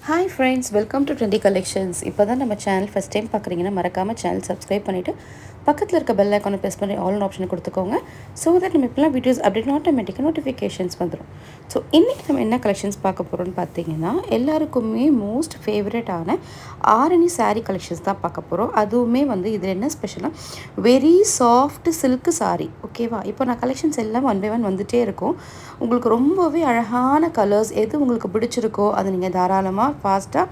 Hi friends, welcome to Trendy Collections. இப்போ தான் நம்ம சேனல் ஃபஸ்ட் டைம் பார்க்குறீங்கன்னா மறக்காமல் சேனல் சப்ஸ்கிரைப் பண்ணிவிட்டு பக்கத்தில் இருக்க பெல் ஐக்கானை ப்ரெஸ் பண்ணி ஆல் ஆப்ஷன் கொடுத்துக்கோங்க. ஸோ தட் நம்ம இப்போலாம் வீடியோஸ் அப்டேட் ஆட்டோமேட்டிக்காக நோட்டிஃபிகேஷன்ஸ் வந்துடும். ஸோ இன்றைக்கி நம்ம என்ன கலெக்ஷன்ஸ் பார்க்க போகிறோம்னு பார்த்தீங்கன்னா எல்லாருக்குமே மோஸ்ட் ஃபேவரட்டான ஆரணி சாரீ கலெக்ஷன்ஸ் தான் பார்க்க போகிறோம். அதுவுமே வந்து இதில் என்ன ஸ்பெஷலாக வெரி சாஃப்ட் சில்க் சாரீ. ஓகேவா? இப்போ நான் கலெக்ஷன்ஸ் எல்லாம் ஒன் பை ஒன் வந்துகிட்டே இருக்கும். உங்களுக்கு ரொம்பவே அழகான கலர்ஸ் எது உங்களுக்கு பிடிச்சிருக்கோ அதை நீங்கள் தாராளமாக ஃபாஸ்ட்டாக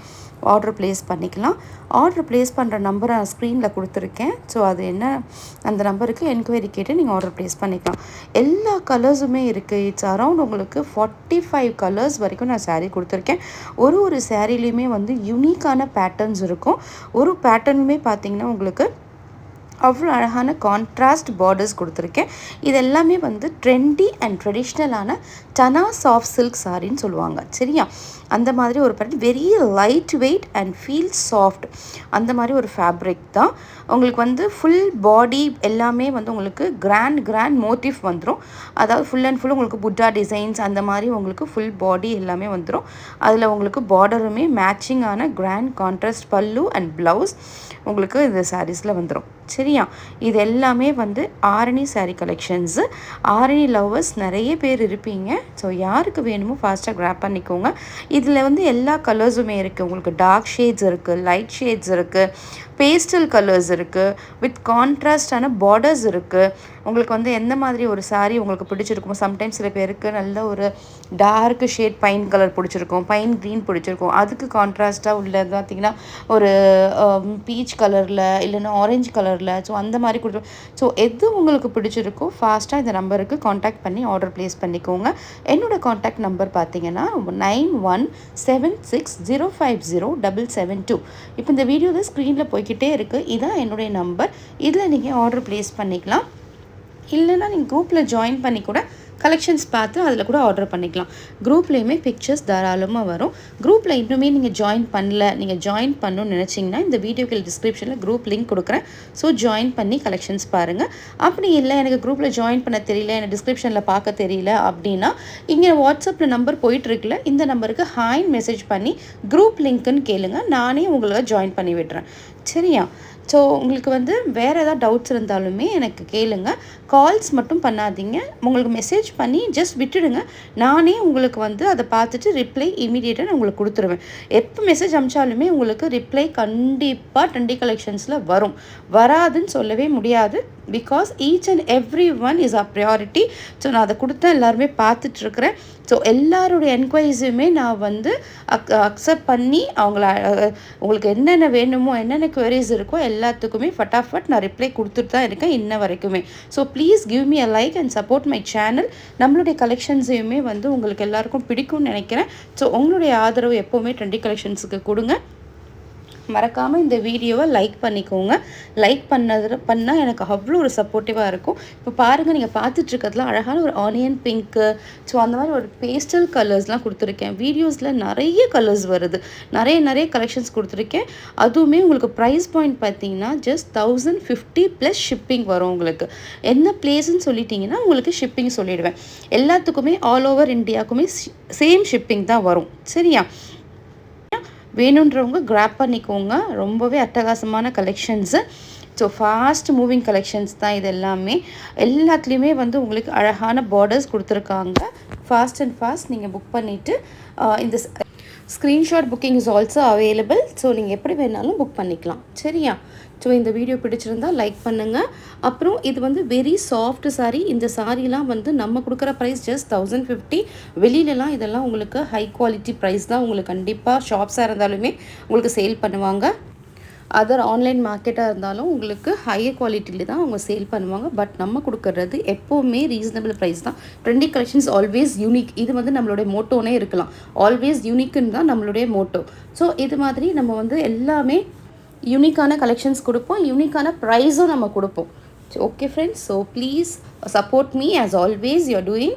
ஆர்டர் ப்ளேஸ் பண்ணிக்கலாம். ஆர்டர் ப்ளேஸ் பண்ணுற நம்பரை நான் ஸ்க்ரீனில் கொடுத்துருக்கேன். ஸோ அது என்ன அந்த நம்பருக்கு என்கொயரி கேட்டு நீங்கள் ஆர்டர் ப்ளேஸ் பண்ணிக்கலாம். எல்லா கலர்ஸுமே இருக்குது. இட்ஸ் அரவுண்ட் உங்களுக்கு 45 கலர்ஸ் வரைக்கும் நான் சாரீ கொடுத்துருக்கேன். ஒரு சாரீலையுமே வந்து யூனிக்கான பேட்டர்ன்ஸ் இருக்கும். ஒரு பேட்டர்னுமே பார்த்திங்கன்னா உங்களுக்கு அவ்வளோ அழகான கான்ட்ராஸ்ட் பார்டர்ஸ் கொடுத்துருக்கேன். இது எல்லாமே வந்து ட்ரெண்டி அண்ட் ட்ரெடிஷ்னலான டனா சாஃப்ட் சில்க் சாரின்னு சொல்லுவாங்க. சரியா? அந்த மாதிரி ஒரு pattern very light weight and feel soft அந்த மாதிரி ஒரு ஃபேப்ரிக் தான். உங்களுக்கு வந்து ஃபுல் பாடி எல்லாமே வந்து உங்களுக்கு கிராண்ட் மோட்டிவ் வந்துடும். அதாவது ஃபுல் அண்ட் ஃபுல் உங்களுக்கு புட்டா டிசைன்ஸ் அந்த மாதிரி உங்களுக்கு ஃபுல் பாடி எல்லாமே வந்துடும். அதில் உங்களுக்கு பார்டருமே மேட்சிங்கான கிராண்ட் கான்ட்ராஸ்ட் பல்லு அண்ட் ப்ளவுஸ் உங்களுக்கு இந்த சாரீஸில் வந்துடும். சரியா? இது எல்லாமே வந்து ஆரணி சாரீ கலெக்ஷன்ஸு. ஆரணி லவ்வர்ஸ் நிறைய பேர் இருப்பீங்க. ஸோ யாருக்கு வேணுமோ ஃபாஸ்ட்டாக கிராப் பண்ணிக்கோங்க. இதில் வந்து எல்லா கலர்ஸுமே இருக்குது. உங்களுக்கு டார்க் ஷேட்ஸ் இருக்குது, லைட் ஷேட்ஸ் இருக்குது, பேஸ்டல் கலர்ஸ் இருக்குது, வித் கான்ட்ராஸ்டான பார்டர்ஸ் இருக்குது. உங்களுக்கு வந்து எந்த மாதிரி ஒரு சாரீ உங்களுக்கு பிடிச்சிருக்கும். சம்டைம்ஸ் சில பேருக்கு நல்ல ஒரு டார்க் ஷேட் பைன் கலர் பிடிச்சிருக்கும், பைன் க்ரீன் பிடிச்சிருக்கும். அதுக்கு கான்ட்ராஸ்ட்டாக உள்ளது பார்த்திங்கன்னா ஒரு பீச் கலரில் இல்லைன்னா ஆரஞ்சு கலரில். ஸோ அந்த மாதிரி கொடுத்து ஸோ எது உங்களுக்கு பிடிச்சிருக்கோ ஃபாஸ்ட்டாக இந்த நம்பருக்கு காண்டாக்ட் பண்ணி ஆர்டர் ப்ளேஸ் பண்ணிக்கோங்க. என்னோடய காண்டாக்ட் நம்பர் பார்த்தீங்கன்னா 9176050772. இப்போ இந்த வீடியோவில் ஸ்க்ரீனில் போய்கிட்டே இருக்குது. இதுதான் என்னுடைய நம்பர். இதில் நீங்கள் ஆர்டர் ப்ளேஸ் பண்ணிக்கலாம். இல்லைன்னா நீங்கள் குரூப்பில் ஜாயின் பண்ணி கூட கலெக்ஷன்ஸ் பார்த்து அதில் கூட ஆர்டர் பண்ணிக்கலாம். குரூப்லேயுமே பிக்சர்ஸ் தாராளமாக வரும். குரூப்பில் இன்னுமே நீங்கள் ஜாயின் பண்ணல, நீங்கள் ஜாயின் பண்ணணும்னு நினச்சிங்கன்னா இந்த வீடியோக்கு டிஸ்கிரிப்ஷனில் குரூப் லிங்க் கொடுக்குறேன். ஸோ ஜாயின் பண்ணி கலெக்ஷன்ஸ் பாருங்கள். அப்படி இல்லை எனக்கு குரூப்பில் ஜாயின் பண்ண தெரியல, எனக்கு டிஸ்கிரிப்ஷனில் பார்க்க தெரியல அப்படின்னா இங்கே வாட்ஸ்அப்பில் நம்பர் போயிட்டுருக்குல்ல, இந்த நம்பருக்கு ஹாய்னு மெசேஜ் பண்ணி குரூப் லிங்க்குன்னு கேளுங்க. நானே உங்களுக்கு ஜாயின் பண்ணி விடுறேன். சரியா? ஸோ உங்களுக்கு வந்து வேறு ஏதாவது டவுட்ஸ் இருந்தாலுமே எனக்கு கேளுங்க. கால்ஸ் மட்டும் பண்ணாதீங்க. உங்களுக்கு மெசேஜ் பண்ணி ஜஸ்ட் விட்டுடுங்க. நானே உங்களுக்கு வந்து அதை பார்த்துட்டு ரிப்ளை இமீடியட்டாக நான் உங்களுக்கு கொடுத்துருவேன். எப்போ மெசேஜ் அனுப்பிச்சாலுமே உங்களுக்கு ரிப்ளை கண்டிப்பாக ட்ரெண்டி கலெக்ஷன்ஸில் வரும். வராதுன்னு சொல்லவே முடியாது. Because each and every one is a priority. So நான் அதை கொடுத்தா எல்லாருமே பார்த்துட்ருக்குறேன். ஸோ எல்லாருடைய என்கொயரிஸுமே நான் வந்து அக்செப்ட் பண்ணி உங்களுக்கு என்னென்ன வேணுமோ என்னென்ன குவரிஸ் இருக்கோ எல்லாத்துக்குமே ஃபட்டாஃபட் நான் ரிப்ளை கொடுத்துட்டு தான் இருக்கேன் இன்ன வரைக்குமே. So please give me a like and support my channel. நம்மளுடைய கலெக்ஷன்ஸையுமே வந்து உங்களுக்கு எல்லாருக்கும் பிடிக்கும்னு நினைக்கிறேன். ஸோ உங்களுடைய ஆதரவு எப்போவுமே ட்ரெண்டி கலெக்ஷன்ஸுக்கு கொடுங்க. மறக்காமல் இந்த வீடியோவை லைக் பண்ணிக்கோங்க. லைக் பண்ணால் எனக்கு அவ்வளோ ஒரு சப்போர்ட்டிவாக இருக்கும். இப்போ பாருங்கள், நீங்கள் பார்த்துட்ருக்கிறதுலாம் அழகான ஒரு ஆனியன் பிங்க்கு, ஸோ அந்த மாதிரி ஒரு பேஸ்டல் கலர்ஸ்லாம் கொடுத்துருக்கேன். வீடியோஸில் நிறைய கலர்ஸ் வருது, நிறைய கலெக்ஷன்ஸ் கொடுத்துருக்கேன். அதுவுமே உங்களுக்கு ப்ரைஸ் பாயிண்ட் பார்த்தீங்கன்னா ஜஸ்ட் 1050 ப்ளஸ் ஷிப்பிங் வரும். உங்களுக்கு என்ன பிளேஸ்ன்னு சொல்லிட்டீங்கன்னா உங்களுக்கு ஷிப்பிங் சொல்லிடுவேன். எல்லாத்துக்குமே ஆல் ஓவர் இந்தியாவுக்குமே சேம் ஷிப்பிங் தான் வரும். சரியா? வேணுன்றவங்க கிராப் பண்ணிக்கோங்க. ரொம்பவே அட்டகாசமான collections. So fast moving collections தான் இது எல்லாமே. எல்லாத்துலேயுமே வந்து உங்களுக்கு அழகான பார்டர்ஸ் கொடுத்துருக்காங்க. ஃபாஸ்ட் நீங்கள் புக் பண்ணிவிட்டு இந்த screenshot booking is also available. So நீங்கள் எப்படி வேணாலும் புக் பண்ணிக்கலாம். சரியா? ஸோ இந்த வீடியோ பிடிச்சிருந்தால் லைக் பண்ணுங்கள். அப்புறம் இது வந்து வெரி சாஃப்ட் சாரீ. இந்த சாரீலாம் வந்து நம்ம கொடுக்குற ப்ரைஸ் ஜஸ்ட் 1050. வெளியிலலாம் இதெல்லாம் உங்களுக்கு ஹை குவாலிட்டி ப்ரைஸ் தான். உங்களுக்கு கண்டிப்பாக ஷாப்ஸாக இருந்தாலுமே உங்களுக்கு சேல் பண்ணுவாங்க. அதர் ஆன்லைன் மார்க்கெட்டாக இருந்தாலும் உங்களுக்கு ஹையர் குவாலிட்டியில் தான் அவங்க சேல் பண்ணுவாங்க. பட் நம்ம கொடுக்கறது எப்போவுமே ரீசனபிள் ப்ரைஸ் தான். Trendy collections always unique. இது வந்து நம்மளுடைய மோட்டோனே இருக்கலாம். ஆல்வேஸ் யூனிக்குன்னு தான் நம்மளுடைய மோட்டோ. ஸோ இது மாதிரி நம்ம வந்து எல்லாமே யூனிக்கான கலெக்ஷன்ஸ் கொடுப்போம், யூனிக்கான ப்ரைஸும் நம்ம கொடுப்போம். Okay friends, so please support me as always you are doing.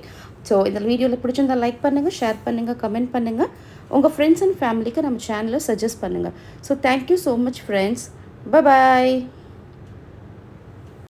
So இந்த வீடியோவில் பிடிச்சிருந்தால் லைக் பண்ணுங்கள், ஷேர் பண்ணுங்கள், கமெண்ட் பண்ணுங்கள். உங்கள் ஃப்ரெண்ட்ஸ் அண்ட் ஃபேமிலிக்கு நம்ம சேனலை சஜஸ்ட் பண்ணுங்கள். So thank you so much friends. பாய்.